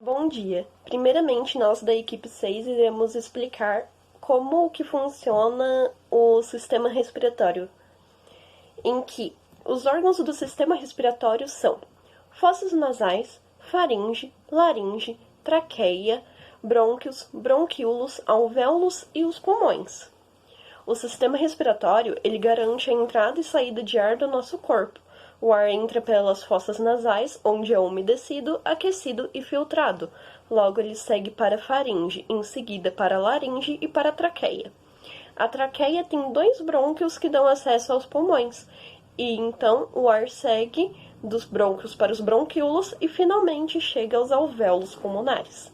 Bom dia! Primeiramente, nós da equipe 6 iremos explicar como que funciona o sistema respiratório, em que os órgãos do sistema respiratório são fossos nasais, faringe, laringe, traqueia, brônquios, bronquíolos, alvéolos e os pulmões. O sistema respiratório, ele garante a entrada e saída de ar do nosso corpo. O ar entra pelas fossas nasais, onde é umedecido, aquecido e filtrado. Logo, ele segue para a faringe, em seguida para a laringe e para a traqueia. A traqueia tem 2 brônquios que dão acesso aos pulmões, e então o ar segue dos brônquios para os bronquíolos e finalmente chega aos alvéolos pulmonares.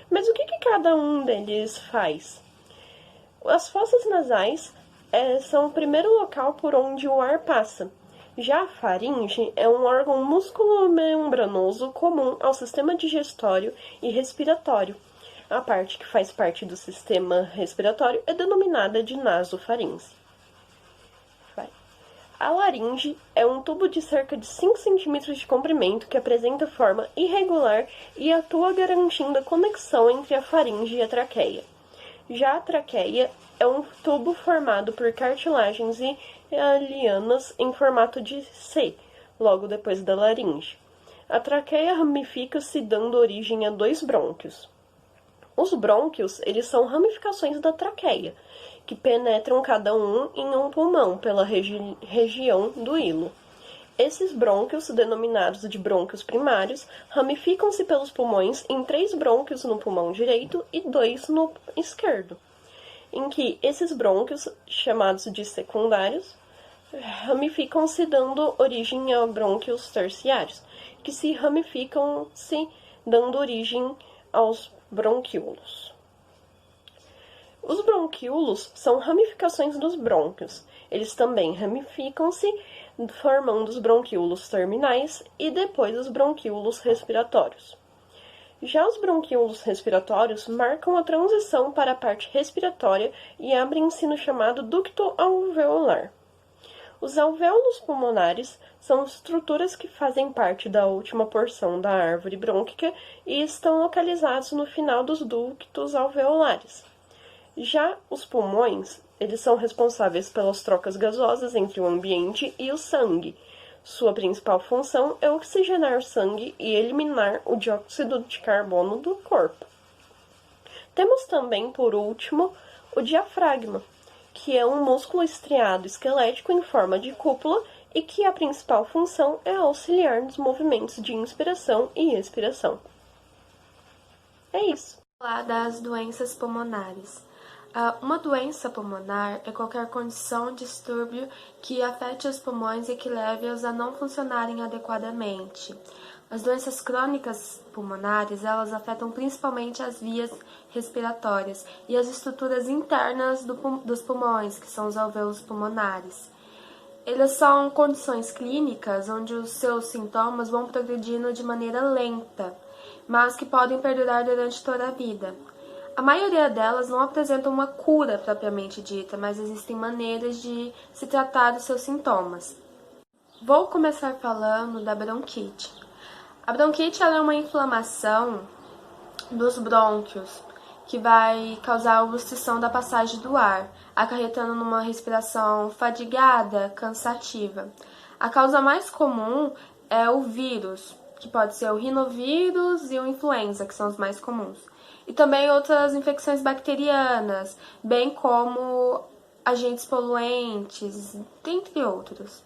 Mas o que cada um deles faz? As fossas nasais são o primeiro local por onde o ar passa. Já a faringe é um órgão musculomembranoso comum ao sistema digestório e respiratório. A parte que faz parte do sistema respiratório é denominada de nasofaringe. A laringe é um tubo de cerca de 5 cm de comprimento que apresenta forma irregular e atua garantindo a conexão entre a faringe e a traqueia. Já a traqueia é um tubo formado por cartilagens e lianas em formato de C, logo depois da laringe. A traqueia ramifica-se dando origem a 2 brônquios. Os brônquios, eles são ramificações da traqueia, que penetram cada um em um pulmão pela região do hilo. Esses brônquios, denominados de brônquios primários, ramificam-se pelos pulmões em 3 brônquios no pulmão direito e 2 no esquerdo, em que esses brônquios, chamados de secundários, ramificam-se dando origem a brônquios terciários, que se ramificam-se dando origem aos bronquíolos. Os bronquíolos são ramificações dos brônquios. Eles também ramificam-se formando os bronquíolos terminais e depois os bronquíolos respiratórios. Já os bronquíolos respiratórios marcam a transição para a parte respiratória e abrem-se no chamado ducto alveolar. Os alvéolos pulmonares são estruturas que fazem parte da última porção da árvore brônquica e estão localizados no final dos ductos alveolares. Já os pulmões, eles são responsáveis pelas trocas gasosas entre o ambiente e o sangue. Sua principal função é oxigenar o sangue e eliminar o dióxido de carbono do corpo. Temos também, por último, o diafragma, que é um músculo estriado esquelético em forma de cúpula e que a principal função é auxiliar nos movimentos de inspiração e expiração. É isso. Falar das doenças pulmonares. Uma doença pulmonar é qualquer condição, distúrbio que afete os pulmões e que leve-os a não funcionarem adequadamente. As doenças crônicas pulmonares, elas afetam principalmente as vias respiratórias e as estruturas internas dos pulmões, que são os alvéolos pulmonares. Elas são condições clínicas onde os seus sintomas vão progredindo de maneira lenta, mas que podem perdurar durante toda a vida. A maioria delas não apresentam uma cura propriamente dita, mas existem maneiras de se tratar dos seus sintomas. Vou começar falando da bronquite. A bronquite ela é uma inflamação dos brônquios, que vai causar obstrução da passagem do ar, acarretando numa respiração fadigada, cansativa. A causa mais comum é o vírus, que pode ser o rinovírus e o influenza, que são os mais comuns. E também outras infecções bacterianas, bem como agentes poluentes, dentre outros.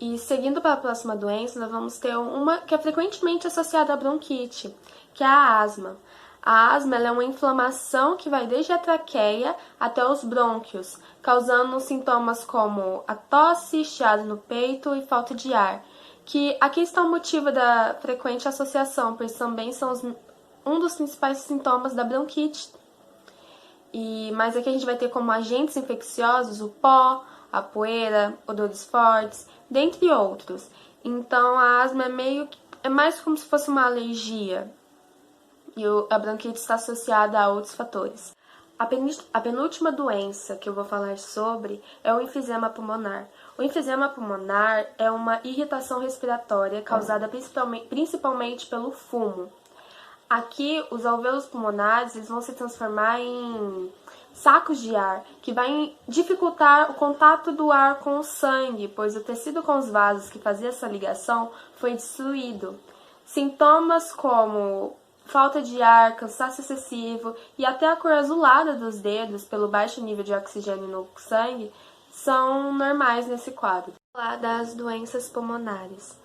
E seguindo para a próxima doença, nós vamos ter uma que é frequentemente associada à bronquite, que é a asma. A asma ela é uma inflamação que vai desde a traqueia até os brônquios, causando sintomas como a tosse, chiado no peito e falta de ar. Que aqui está o motivo da frequente associação, pois também são um dos principais sintomas da bronquite. Mas aqui a gente vai ter como agentes infecciosos o pó, a poeira, odores fortes, dentre outros. Então a asma é mais como se fosse uma alergia. E a bronquite está associada a outros fatores. A penúltima doença que eu vou falar sobre é o enfisema pulmonar. O enfisema pulmonar é uma irritação respiratória causada principalmente pelo fumo. Aqui, os alvéolos pulmonares eles vão se transformar em sacos de ar, que vai dificultar o contato do ar com o sangue, pois o tecido com os vasos que fazia essa ligação foi destruído. Sintomas como falta de ar, cansaço excessivo e até a cor azulada dos dedos pelo baixo nível de oxigênio no sangue são normais nesse quadro. Vou falar das doenças pulmonares.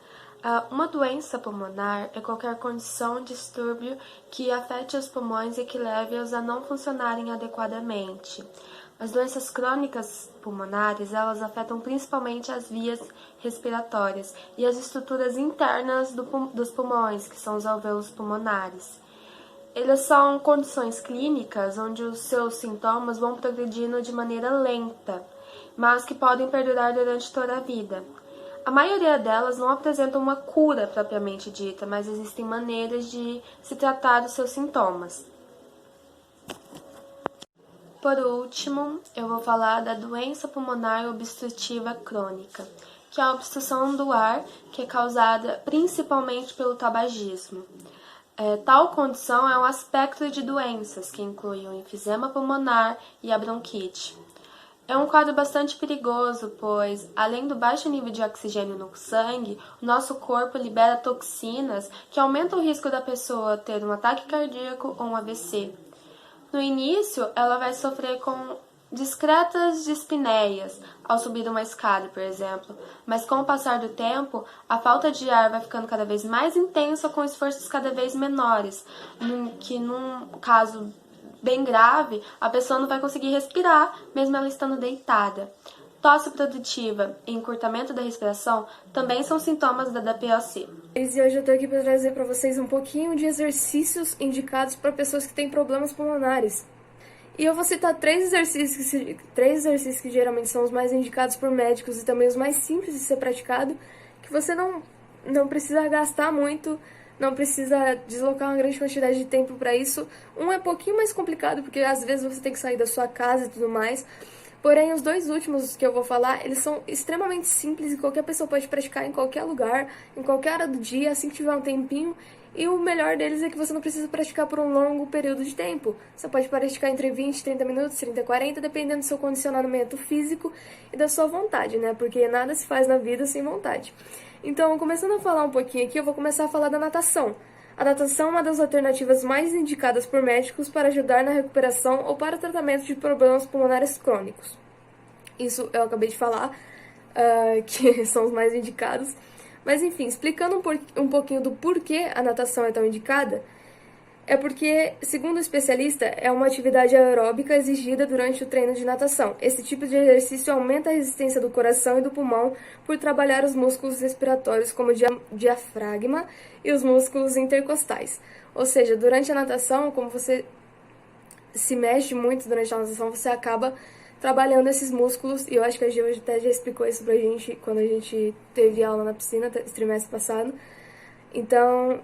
Uma doença pulmonar é qualquer condição, distúrbio que afete os pulmões e que leve-os a não funcionarem adequadamente. As doenças crônicas pulmonares, elas afetam principalmente as vias respiratórias e as estruturas internas dos pulmões, que são os alvéolos pulmonares. Elas são condições clínicas onde os seus sintomas vão progredindo de maneira lenta, mas que podem perdurar durante toda a vida. A maioria delas não apresentam uma cura propriamente dita, mas existem maneiras de se tratar dos seus sintomas. Por último, eu vou falar da doença pulmonar obstrutiva crônica, que é a obstrução do ar que é causada principalmente pelo tabagismo. Tal condição é um aspecto de doenças que inclui o enfisema pulmonar e a bronquite. É um quadro bastante perigoso, pois, além do baixo nível de oxigênio no sangue, o nosso corpo libera toxinas que aumentam o risco da pessoa ter um ataque cardíaco ou um AVC. No início, ela vai sofrer com discretas dispneias ao subir uma escada, por exemplo, mas com o passar do tempo, a falta de ar vai ficando cada vez mais intensa com esforços cada vez menores, que num caso bem grave, a pessoa não vai conseguir respirar, mesmo ela estando deitada. Tosse produtiva e encurtamento da respiração também são sintomas da DPOC. E hoje eu tô aqui para trazer para vocês um pouquinho de exercícios indicados para pessoas que têm problemas pulmonares. E eu vou citar três exercícios que geralmente são os mais indicados por médicos e também os mais simples de ser praticado, que você não precisa gastar muito, não precisa deslocar uma grande quantidade de tempo para isso. Um é um pouquinho mais complicado, porque às vezes você tem que sair da sua casa e tudo mais. Porém, os dois últimos que eu vou falar, eles são extremamente simples e qualquer pessoa pode praticar em qualquer lugar, em qualquer hora do dia, assim que tiver um tempinho. E o melhor deles é que você não precisa praticar por um longo período de tempo. Você pode praticar entre 20 e 30 minutos, 30 e 40, dependendo do seu condicionamento físico e da sua vontade, né? Porque nada se faz na vida sem vontade. Então, começando a falar um pouquinho aqui, eu vou começar a falar da natação. A natação é uma das alternativas mais indicadas por médicos para ajudar na recuperação ou para o tratamento de problemas pulmonares crônicos. Isso eu acabei de falar, que são os mais indicados. Mas enfim, explicando um pouquinho do porquê a natação é tão indicada, é porque, segundo o especialista, é uma atividade aeróbica exigida durante o treino de natação. Esse tipo de exercício aumenta a resistência do coração e do pulmão por trabalhar os músculos respiratórios como o diafragma e os músculos intercostais. Ou seja, durante a natação, como você se mexe muito durante a natação, você acaba trabalhando esses músculos, e eu acho que a Gil até já explicou isso pra gente quando a gente teve aula na piscina, trimestre passado. Então,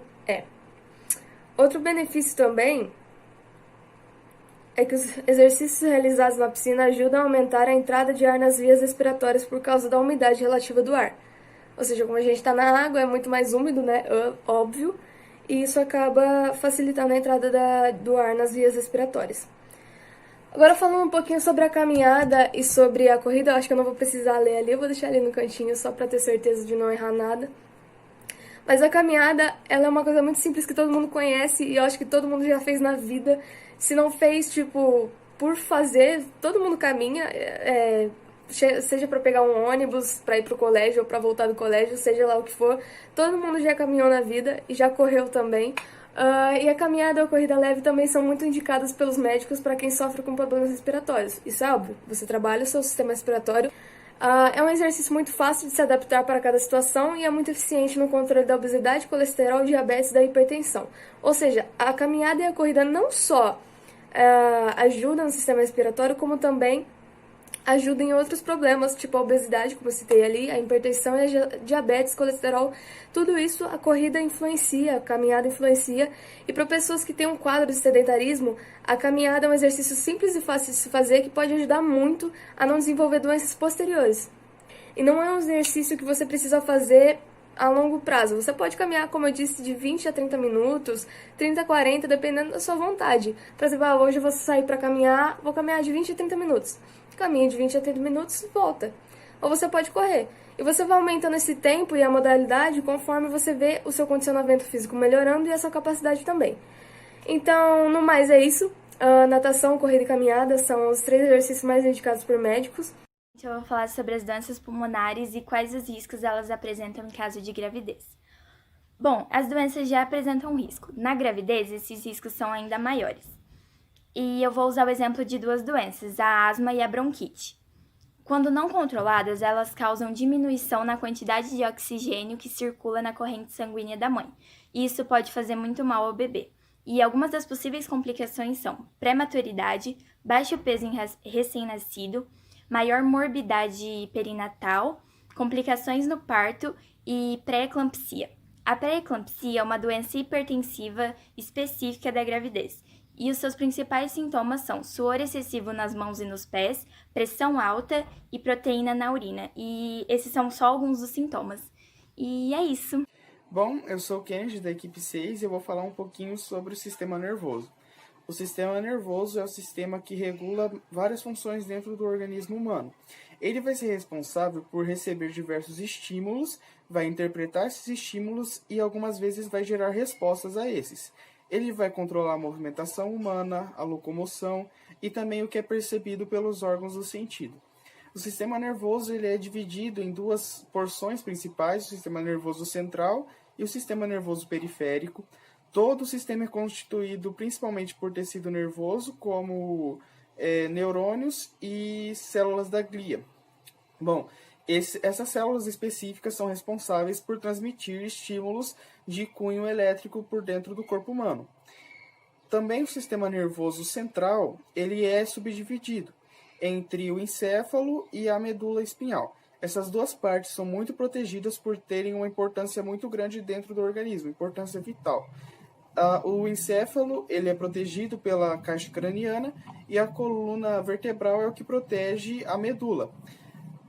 outro benefício também é que os exercícios realizados na piscina ajudam a aumentar a entrada de ar nas vias respiratórias por causa da umidade relativa do ar. Ou seja, como a gente está na água, é muito mais úmido, né? Óbvio. E isso acaba facilitando a entrada do ar nas vias respiratórias. Agora, falando um pouquinho sobre a caminhada e sobre a corrida, eu acho que eu não vou precisar ler ali, eu vou deixar ali no cantinho só para ter certeza de não errar nada. Mas a caminhada, ela é uma coisa muito simples que todo mundo conhece e eu acho que todo mundo já fez na vida. Se não fez, tipo, por fazer, todo mundo caminha, seja para pegar um ônibus, para ir pro colégio ou para voltar do colégio, seja lá o que for. Todo mundo já caminhou na vida e já correu também. E a caminhada e a corrida leve também são muito indicadas pelos médicos para quem sofre com problemas respiratórios. Isso é óbvio, você trabalha o seu sistema respiratório. É um exercício muito fácil de se adaptar para cada situação e é muito eficiente no controle da obesidade, colesterol, diabetes e da hipertensão. Ou seja, a caminhada e a corrida não só ajudam no sistema respiratório, como também ajuda em outros problemas, tipo a obesidade, como eu citei ali, a hipertensão e a diabetes, colesterol. Tudo isso a corrida influencia, a caminhada influencia. E para pessoas que têm um quadro de sedentarismo, a caminhada é um exercício simples e fácil de se fazer que pode ajudar muito a não desenvolver doenças posteriores. E não é um exercício que você precisa fazer a longo prazo. Você pode caminhar, como eu disse, de 20 a 30 minutos, 30 a 40, dependendo da sua vontade. Por exemplo, hoje eu vou sair para caminhar, vou caminhar de 20 a 30 minutos. Caminha de 20 a 30 minutos, volta. Ou você pode correr. E você vai aumentando esse tempo e a modalidade conforme você vê o seu condicionamento físico melhorando e a sua capacidade também. Então, no mais é isso. Natação, corrida e caminhada são os 3 exercícios mais indicados por médicos. Eu vou falar sobre as doenças pulmonares e quais os riscos elas apresentam em caso de gravidez. Bom, as doenças já apresentam risco. Na gravidez, esses riscos são ainda maiores. E eu vou usar o exemplo de 2 doenças, a asma e a bronquite. Quando não controladas, elas causam diminuição na quantidade de oxigênio que circula na corrente sanguínea da mãe. E isso pode fazer muito mal ao bebê. E algumas das possíveis complicações são prematuridade, baixo peso em recém-nascido, maior morbidade perinatal, complicações no parto e pré-eclampsia. A pré-eclampsia é uma doença hipertensiva específica da gravidez. E os seus principais sintomas são suor excessivo nas mãos e nos pés, pressão alta e proteína na urina. E esses são só alguns dos sintomas. E é isso. Bom, eu sou o Kennedy, da equipe 6, e eu vou falar um pouquinho sobre o sistema nervoso. O sistema nervoso é o sistema que regula várias funções dentro do organismo humano. Ele vai ser responsável por receber diversos estímulos, vai interpretar esses estímulos e algumas vezes vai gerar respostas a esses. Ele vai controlar a movimentação humana, a locomoção e também o que é percebido pelos órgãos do sentido. O sistema nervoso ele é dividido em 2 porções principais, o sistema nervoso central e o sistema nervoso periférico. Todo o sistema é constituído principalmente por tecido nervoso, como neurônios e células da glia. Bom, essas células específicas são responsáveis por transmitir estímulos de cunho elétrico por dentro do corpo humano. Também o sistema nervoso central ele é subdividido entre o encéfalo e a medula espinhal. Essas 2 partes são muito protegidas por terem uma importância muito grande dentro do organismo, importância vital. O encéfalo ele é protegido pela caixa craniana e a coluna vertebral é o que protege a medula.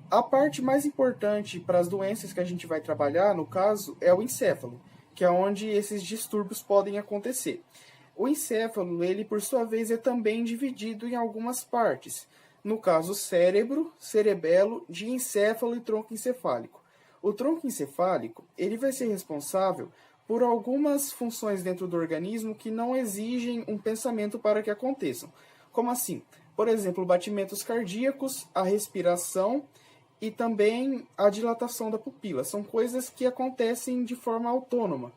A parte mais importante para as doenças que a gente vai trabalhar, no caso, é o encéfalo, que é onde esses distúrbios podem acontecer. O encéfalo, ele por sua vez, é também dividido em algumas partes. No caso, cérebro, cerebelo, diencéfalo e tronco encefálico. O tronco encefálico, ele vai ser responsável por algumas funções dentro do organismo que não exigem um pensamento para que aconteçam. Como assim? Por exemplo, batimentos cardíacos, a respiração e também a dilatação da pupila. São coisas que acontecem de forma autônoma.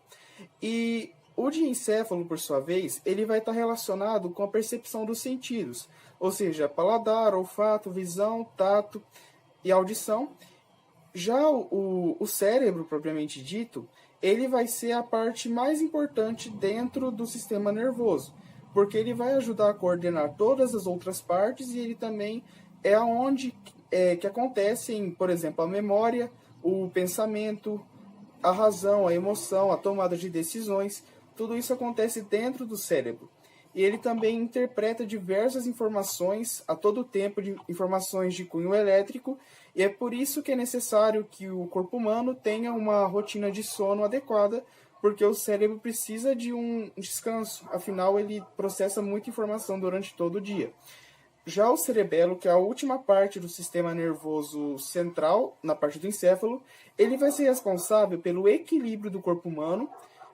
E o diencéfalo, por sua vez, ele vai estar relacionado com a percepção dos sentidos, ou seja, paladar, olfato, visão, tato e audição. Já o cérebro, propriamente dito, ele vai ser a parte mais importante dentro do sistema nervoso, porque ele vai ajudar a coordenar todas as outras partes e ele também é onde que acontecem, por exemplo, a memória, o pensamento, a razão, a emoção, a tomada de decisões. Tudo isso acontece dentro do cérebro. E ele também interpreta diversas informações a todo tempo, de informações de cunho elétrico, e é por isso que é necessário que o corpo humano tenha uma rotina de sono adequada, porque o cérebro precisa de um descanso, afinal ele processa muita informação durante todo o dia. Já o cerebelo, que é a última parte do sistema nervoso central, na parte do encéfalo, ele vai ser responsável pelo equilíbrio do corpo humano,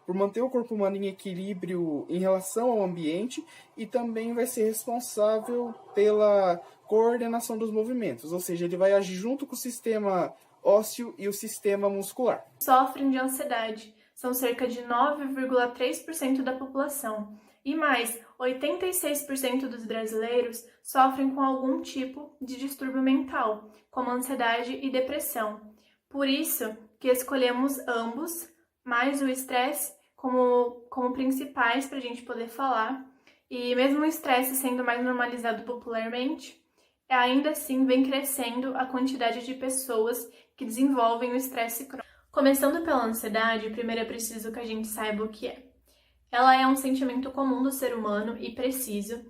por manter o corpo humano em equilíbrio em relação ao ambiente e também vai ser responsável pela coordenação dos movimentos, ou seja, ele vai agir junto com o sistema ósseo e o sistema muscular. Sofrem de ansiedade, são cerca de 9,3% da população. E mais, 86% dos brasileiros sofrem com algum tipo de distúrbio mental, como ansiedade e depressão. Por isso que escolhemos ambos, mais o estresse, como principais para a gente poder falar. E mesmo o estresse sendo mais normalizado popularmente, ainda assim vem crescendo a quantidade de pessoas que desenvolvem o estresse crônico. Começando pela ansiedade, primeiro é preciso que a gente saiba o que é. Ela é um sentimento comum do ser humano e preciso,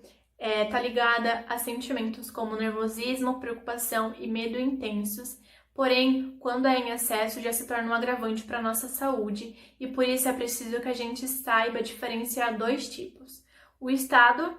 tá ligada a sentimentos como nervosismo, preocupação e medo intensos. Porém, quando é em excesso, já se torna um agravante para a nossa saúde e por isso é preciso que a gente saiba diferenciar dois tipos. O estado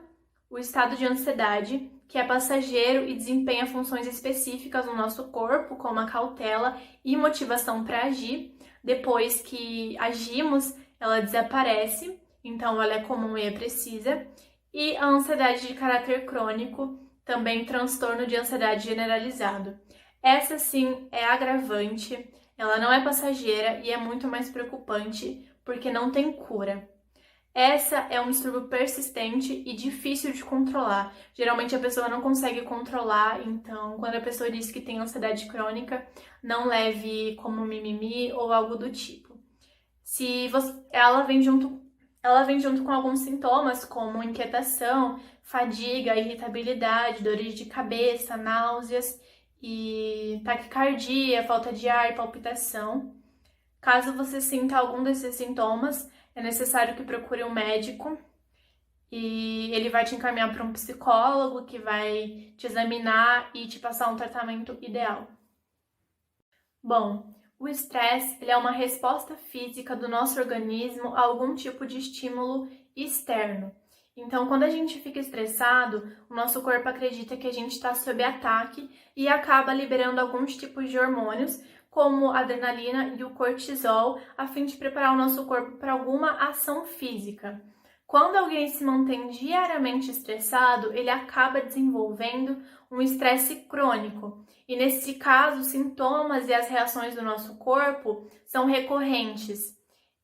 de ansiedade, que é passageiro e desempenha funções específicas no nosso corpo, como a cautela e motivação para agir. Depois que agimos, ela desaparece, então ela é comum e é precisa. E a ansiedade de caráter crônico, também transtorno de ansiedade generalizado. Essa sim é agravante, ela não é passageira e é muito mais preocupante porque não tem cura. Essa é um distúrbio persistente e difícil de controlar. Geralmente a pessoa não consegue controlar, então quando a pessoa diz que tem ansiedade crônica, não leve como mimimi ou algo do tipo. Ela vem junto com alguns sintomas como inquietação, fadiga, irritabilidade, dores de cabeça, náuseas e taquicardia, falta de ar e palpitação. Caso você sinta algum desses sintomas, é necessário que procure um médico e ele vai te encaminhar para um psicólogo que vai te examinar e te passar um tratamento ideal. Bom, o estresse ele é uma resposta física do nosso organismo a algum tipo de estímulo externo. Então, quando a gente fica estressado, o nosso corpo acredita que a gente está sob ataque e acaba liberando alguns tipos de hormônios, como a adrenalina e o cortisol, a fim de preparar o nosso corpo para alguma ação física. Quando alguém se mantém diariamente estressado, ele acaba desenvolvendo um estresse crônico. E nesse caso, os sintomas e as reações do nosso corpo são recorrentes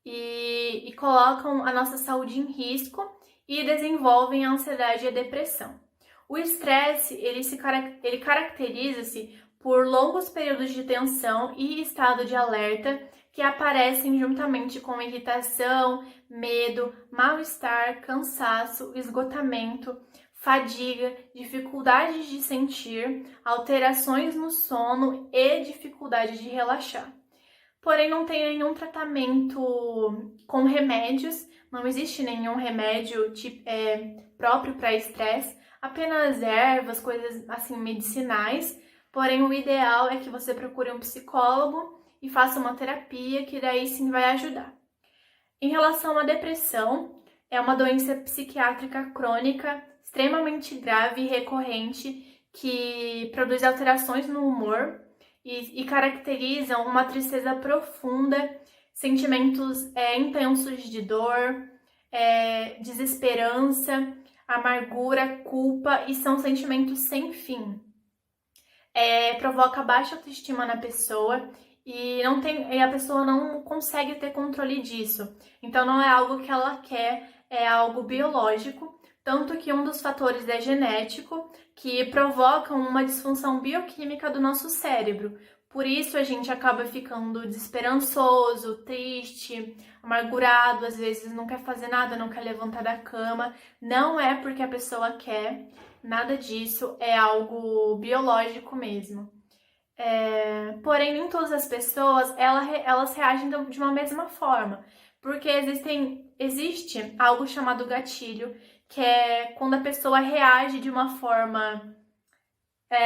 e colocam a nossa saúde em risco e desenvolvem a ansiedade e a depressão. O estresse, ele caracteriza-se por longos períodos de tensão e estado de alerta que aparecem juntamente com irritação, medo, mal-estar, cansaço, esgotamento, fadiga, dificuldades de sentir, alterações no sono e dificuldade de relaxar. Porém, não tem nenhum tratamento com remédios, não existe nenhum remédio próprio para estresse, apenas ervas, coisas assim medicinais. Porém, o ideal é que você procure um psicólogo e faça uma terapia, que daí sim vai ajudar. Em relação à depressão, é uma doença psiquiátrica crônica, extremamente grave e recorrente, que produz alterações no humor e caracterizam uma tristeza profunda, sentimentos intensos de dor, desesperança, amargura, culpa e são sentimentos sem fim. Provoca baixa autoestima na pessoa e a pessoa não consegue ter controle disso. Então não é algo que ela quer, é algo biológico, tanto que um dos fatores é genético, que provocam uma disfunção bioquímica do nosso cérebro. Por isso a gente acaba ficando desesperançoso, triste, amargurado, às vezes não quer fazer nada, não quer levantar da cama. Não é porque a pessoa quer, nada disso, é algo biológico mesmo. Porém, nem todas as pessoas elas reagem de uma mesma forma, porque existe algo chamado gatilho, que é quando a pessoa reage de uma forma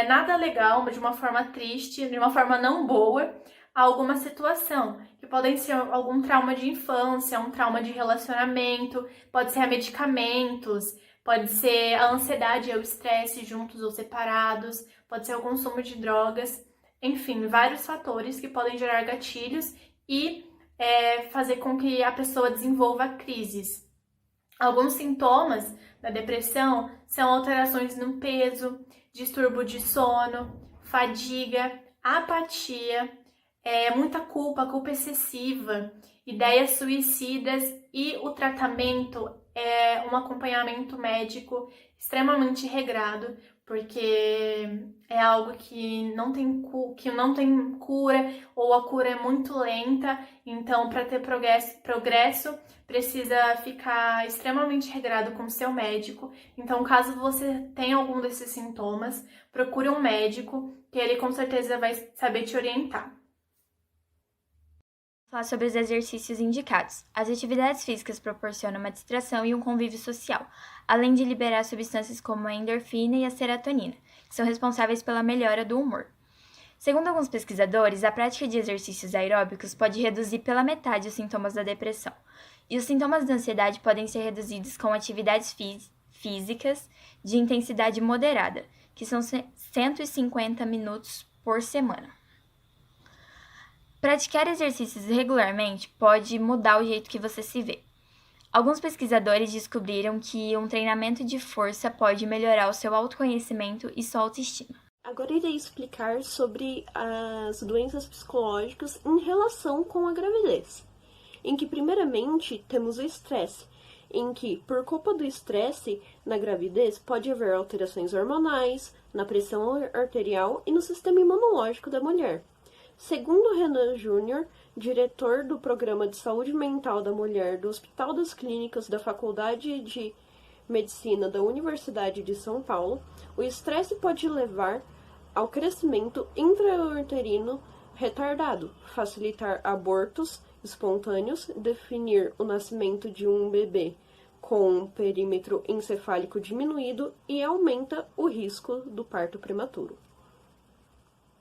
nada legal, de uma forma triste, de uma forma não boa, a alguma situação, que podem ser algum trauma de infância, um trauma de relacionamento, pode ser a medicamentos, pode ser a ansiedade e o estresse juntos ou separados, pode ser o consumo de drogas, enfim, vários fatores que podem gerar gatilhos e fazer com que a pessoa desenvolva crises. Alguns sintomas da depressão são alterações no peso, distúrbio de sono, fadiga, apatia, muita culpa excessiva, ideias suicidas e o tratamento é um acompanhamento médico extremamente regrado, porque é algo que não tem cura, ou a cura é muito lenta, então para ter progresso precisa ficar extremamente regrado com o seu médico. Então, caso você tenha algum desses sintomas, procure um médico, que ele com certeza vai saber te orientar. Falar sobre os exercícios indicados. As atividades físicas proporcionam uma distração e um convívio social, além de liberar substâncias como a endorfina e a serotonina, que são responsáveis pela melhora do humor. Segundo alguns pesquisadores, a prática de exercícios aeróbicos pode reduzir pela metade os sintomas da depressão, e os sintomas da ansiedade podem ser reduzidos com atividades físicas de intensidade moderada, que são 150 minutos por semana. Praticar exercícios regularmente pode mudar o jeito que você se vê. Alguns pesquisadores descobriram que um treinamento de força pode melhorar o seu autoconhecimento e sua autoestima. Agora irei explicar sobre as doenças psicológicas em relação com a gravidez, em que primeiramente temos o estresse, em que por culpa do estresse na gravidez pode haver alterações hormonais, na pressão arterial e no sistema imunológico da mulher. Segundo Renan Júnior, diretor do Programa de Saúde Mental da Mulher do Hospital das Clínicas da Faculdade de Medicina da Universidade de São Paulo, o estresse pode levar ao crescimento intrauterino retardado, facilitar abortos espontâneos, definir o nascimento de um bebê com um perímetro encefálico diminuído e aumenta o risco do parto prematuro.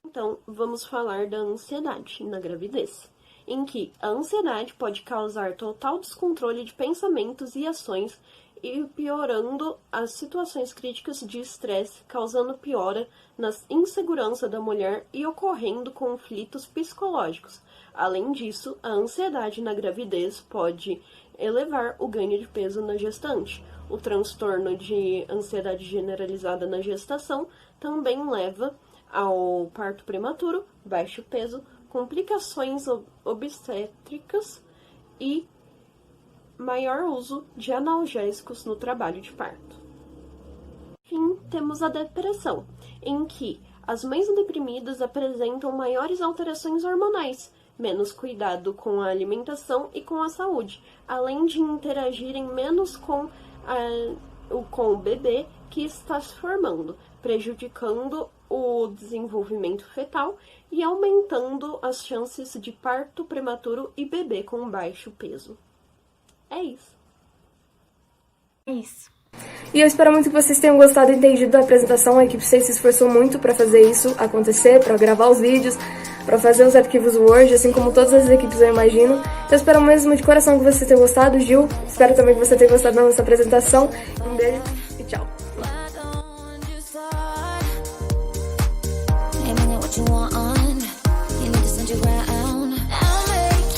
Então, vamos falar da ansiedade na gravidez, em que a ansiedade pode causar total descontrole de pensamentos e ações e piorando as situações críticas de estresse, causando piora na insegurança da mulher e ocorrendo conflitos psicológicos. Além disso, a ansiedade na gravidez pode elevar o ganho de peso na gestante. O transtorno de ansiedade generalizada na gestação também leva ao parto prematuro, baixo peso, complicações obstétricas e maior uso de analgésicos no trabalho de parto. Enfim, temos a depressão, em que as mães deprimidas apresentam maiores alterações hormonais, menos cuidado com a alimentação e com a saúde, além de interagirem menos com o bebê que está se formando, prejudicando o desenvolvimento fetal e aumentando as chances de parto prematuro e bebê com baixo peso. É isso. É isso. E eu espero muito que vocês tenham gostado e entendido da apresentação. A equipe 6 se esforçou muito para fazer isso acontecer, para gravar os vídeos, para fazer os arquivos Word, assim como todas as equipes, eu imagino. Então eu espero mesmo de coração que vocês tenham gostado. Gil, espero também que você tenha gostado da nossa apresentação. Um beijo e tchau. You want